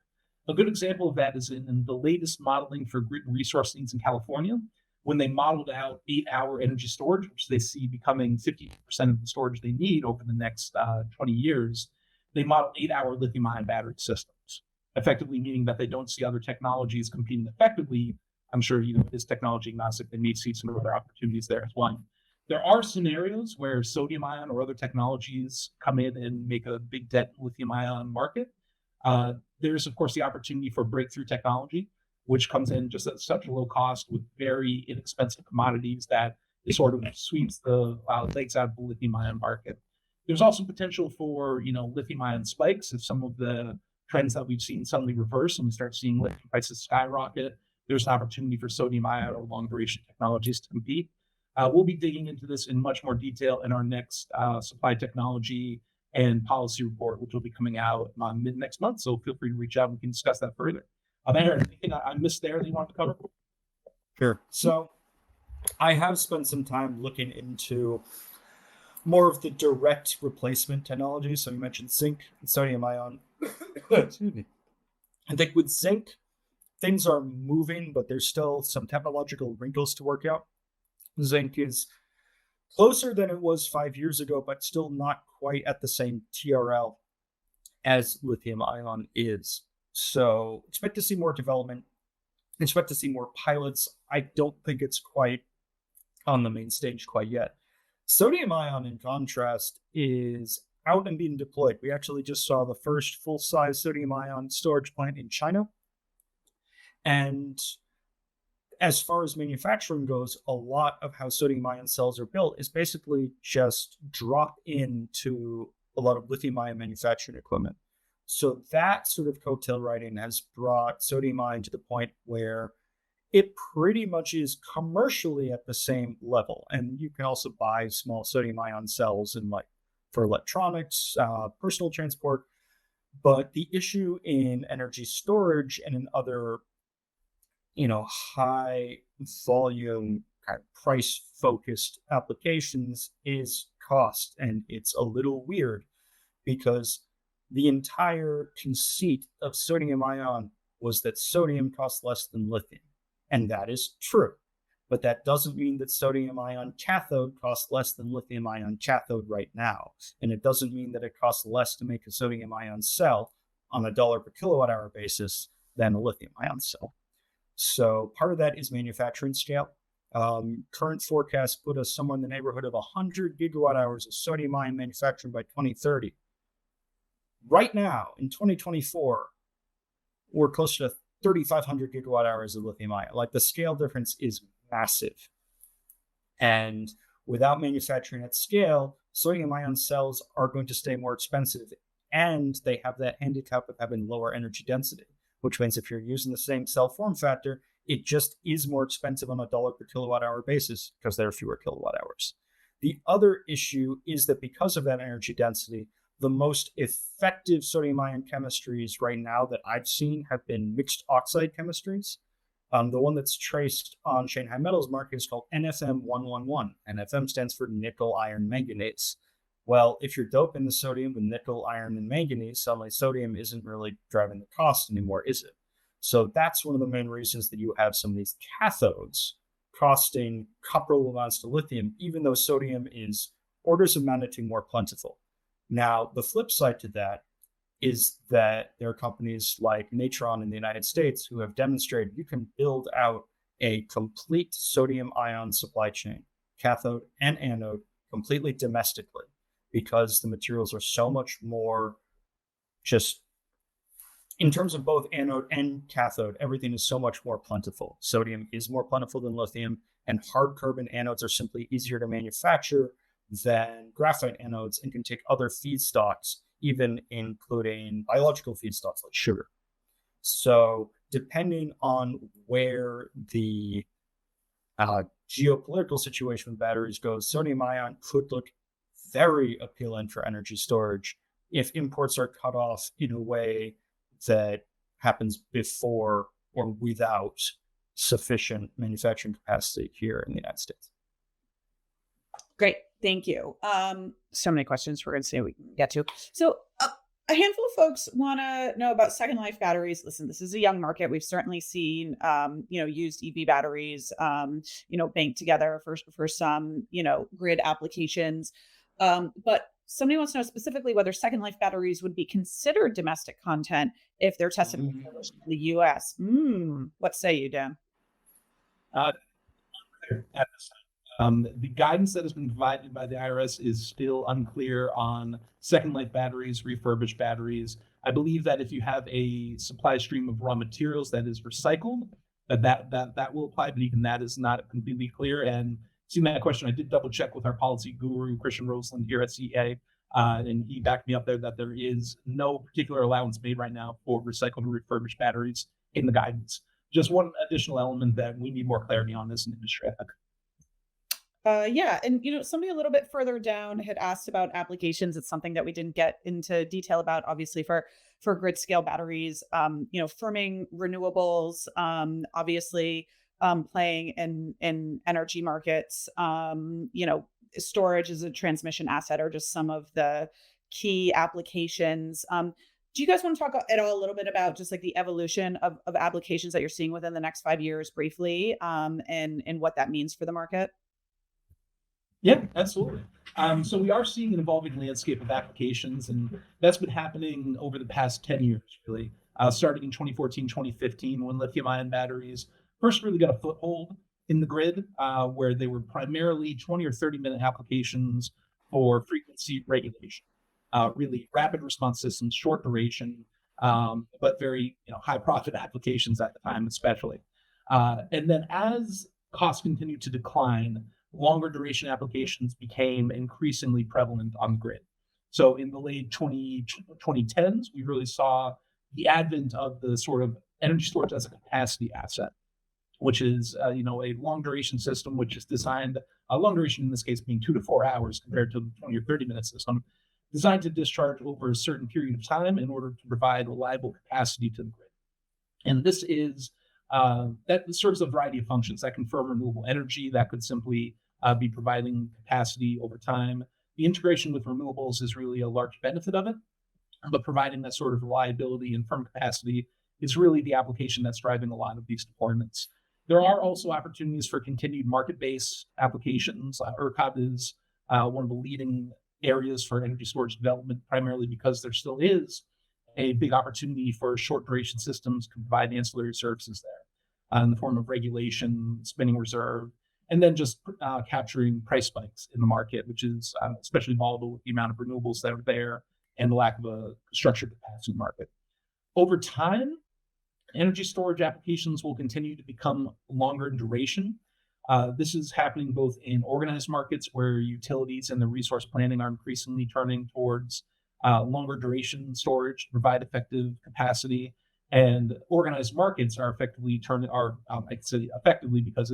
A good example of that is in the latest modeling for grid resource needs in California, when they modeled out 8-hour energy storage, which they see becoming 50% of the storage they need over the next 20 years, they modeled 8-hour lithium-ion battery systems, effectively meaning that they don't see other technologies competing effectively I'm sure it is technology agnostic and may see some other opportunities there as well. There are scenarios where sodium ion or other technologies come in and make a big dent in lithium ion market. There's of course the opportunity for breakthrough technology, which comes in just at such a low cost with very inexpensive commodities that it sort of sweeps the legs out of the lithium ion market. There's also potential for lithium ion spikes if some of the trends that we've seen suddenly reverse and we start seeing lithium prices skyrocket. There's an opportunity for sodium ion or long duration technologies to compete. We'll be digging into this in much more detail in our next supply technology and policy report, which will be coming out mid next month. So feel free to reach out and we can discuss that further. Aaron, anything I missed there that you want to cover? Sure. So I have spent some time looking into more of the direct replacement technology. So you mentioned zinc and sodium ion. Excuse me. I think with zinc, things are moving, but there's still some technological wrinkles to work out. Zinc is closer than it was 5 years ago, but still not quite at the same TRL as lithium ion is. So expect to see more development, expect to see more pilots. I don't think it's quite on the main stage quite yet. Sodium ion, in contrast, is out and being deployed. We actually just saw the first full-size sodium ion storage plant in China. And as far as manufacturing goes, a lot of how sodium ion cells are built is basically just drop into a lot of lithium ion manufacturing equipment. So that sort of coattail riding has brought sodium ion to the point where it pretty much is commercially at the same level. And you can also buy small sodium ion cells for electronics, personal transport. But the issue in energy storage and in other high volume kind of price focused applications is cost. And it's a little weird because the entire conceit of sodium ion was that sodium costs less than lithium. And that is true. But that doesn't mean that sodium ion cathode costs less than lithium ion cathode right now. And it doesn't mean that it costs less to make a sodium ion cell on a dollar per kilowatt hour basis than a lithium ion cell. So part of that is manufacturing scale. Current forecasts put us somewhere in the neighborhood of 100 gigawatt hours of sodium ion manufacturing by 2030. Right now, in 2024, we're close to 3,500 gigawatt hours of lithium ion. Like, the scale difference is massive. And without manufacturing at scale, sodium ion cells are going to stay more expensive. And they have that handicap of having lower energy density, which means if you're using the same cell form factor, it just is more expensive on a dollar per kilowatt hour basis because there are fewer kilowatt hours. The other issue is that because of that energy density, the most effective sodium ion chemistries right now that I've seen have been mixed oxide chemistries. The one that's traced on Shanghai Metals market is called NFM111. NFM stands for nickel, iron, manganese. Well, if you're doping the sodium with nickel, iron, and manganese, suddenly sodium isn't really driving the cost anymore, is it? So that's one of the main reasons that you have some of these cathodes costing comparable amounts to lithium, even though sodium is orders of magnitude more plentiful. Now, the flip side to that is that there are companies like Natron in the United States who have demonstrated you can build out a complete sodium ion supply chain, cathode and anode, completely domestically, because the materials are so much more just in terms of both anode and cathode, everything is so much more plentiful. Sodium is more plentiful than lithium, and hard carbon anodes are simply easier to manufacture than graphite anodes and can take other feedstocks, even including biological feedstocks like sugar. So depending on where the geopolitical situation with batteries goes, sodium ion could look very appealing for energy storage if imports are cut off in a way that happens before or without sufficient manufacturing capacity here in the United States. Great. Thank you. So many questions we're going to see we can get to. So a handful of folks want to know about second life batteries. Listen, this is a young market. We've certainly seen, used EV batteries, banked together for some, grid applications. But somebody wants to know specifically whether second life batteries would be considered domestic content if they're tested in the US. What say you, Dan? Uh, at this the guidance that has been provided by the IRS is still unclear on second life batteries, refurbished batteries. I believe that if you have a supply stream of raw materials that is recycled, that will apply, but even that is not completely clear. And seeing that question, I did double check with our policy guru, Christian Roseland here at CA, and he backed me up there that there is no particular allowance made right now for recycled or refurbished batteries in the guidance. Just one additional element that we need more clarity on as an industry. Yeah, and somebody a little bit further down had asked about applications. It's something that we didn't get into detail about, obviously for grid scale batteries. Firming renewables, obviously, playing in energy markets. Storage as a transmission asset are just some of the key applications. Do you guys want to talk at all a little bit about just like the evolution of applications that you're seeing within the next 5 years briefly, and what that means for the market? Yeah, absolutely. So we are seeing an evolving landscape of applications, and that's been happening over the past 10 years, really. Starting in 2014, 2015, when lithium-ion batteries first really got a foothold in the grid, where they were primarily 20 or 30-minute applications for frequency regulation. Really rapid response systems, short duration, but very high profit applications at the time, especially. And then as costs continued to decline, longer duration applications became increasingly prevalent on the grid. So in the late 2010s, we really saw the advent of the sort of energy storage as a capacity asset, which is a long duration system, which is designed, a long duration in this case being 2 to 4 hours compared to the 20 or 30-minute system, designed to discharge over a certain period of time in order to provide reliable capacity to the grid. And this is that serves a variety of functions. That can firm renewable energy, that could simply be providing capacity over time. The integration with renewables is really a large benefit of it, but providing that sort of reliability and firm capacity is really the application that's driving a lot of these deployments. There are also opportunities for continued market-based applications. ERCOT is one of the leading areas for energy storage development, primarily because there still is a big opportunity for short duration systems to provide ancillary services there in the form of regulation, spinning reserve, and then just capturing price spikes in the market, which is especially volatile with the amount of renewables that are there and the lack of a structured capacity market. Over time, energy storage applications will continue to become longer in duration. This is happening both in organized markets where utilities and the resource planning are increasingly turning towards longer duration storage to provide effective capacity, and organized markets are effectively effectively because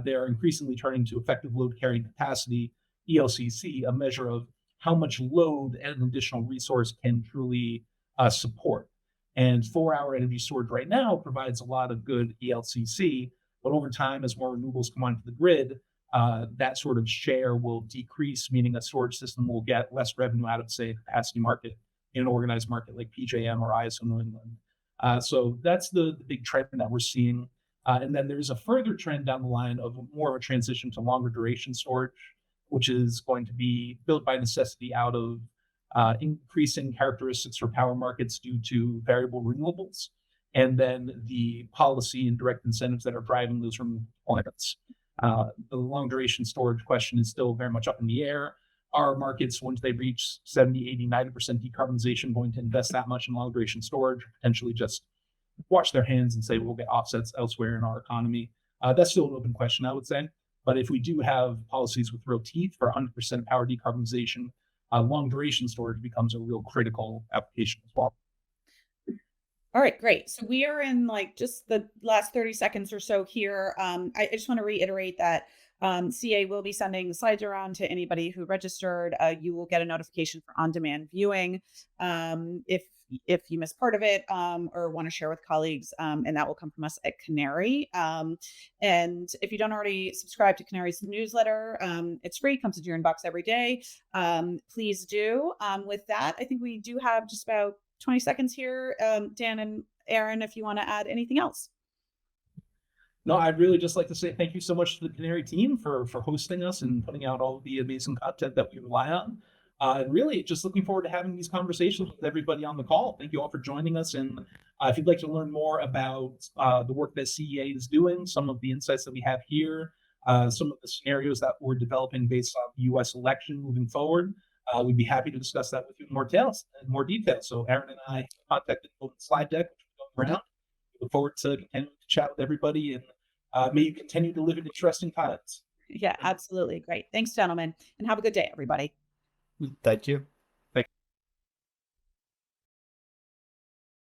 they're increasingly turning to effective load carrying capacity, ELCC, a measure of how much load an additional resource can truly support. And 4-hour energy storage right now provides a lot of good ELCC, but over time, as more renewables come onto the grid, that sort of share will decrease, meaning a storage system will get less revenue out of, say, a capacity market in an organized market like PJM or ISO New England. So that's the big trend that we're seeing. And then there's a further trend down the line of more of a transition to longer duration storage, which is going to be built by necessity out of increasing characteristics for power markets due to variable renewables, and then the policy and direct incentives that are driving those renewable deployments. The long duration storage question is still very much up in the air. Are markets, once they reach 70, 80, 90% decarbonization, going to invest that much in long duration storage, or potentially just wash their hands and say we'll get offsets elsewhere in our economy? That's still an open question, I would say. But if we do have policies with real teeth for 100% power decarbonization, long duration storage becomes a real critical application as well. All right, great. So we are in like just the last 30 seconds or so here. I just want to reiterate that CA will be sending slides around to anybody who registered. You will get a notification for on-demand viewing if you missed part of it, or want to share with colleagues, and that will come from us at Canary. And if you don't already subscribe to Canary's newsletter, it's free, comes into your inbox every day. Please do. With that, I think we do have just about 20 seconds here. Dan and Aaron, if you want to add anything else. No, I'd really just like to say thank you so much to the Canary team for hosting us and putting out all of the amazing content that we rely on. And really just looking forward to having these conversations with everybody on the call. Thank you all for joining us. And if you'd like to learn more about the work that CEA is doing, some of the insights that we have here, some of the scenarios that we're developing based on the US election moving forward, we'd be happy to discuss that with you in more detail. So Aaron and I contacted the slide deck, which we're going around. We look forward to continuing to chat with everybody, and may you continue to live in interesting times. Yeah, absolutely. Great. Thanks, gentlemen. And have a good day, everybody. Thank you.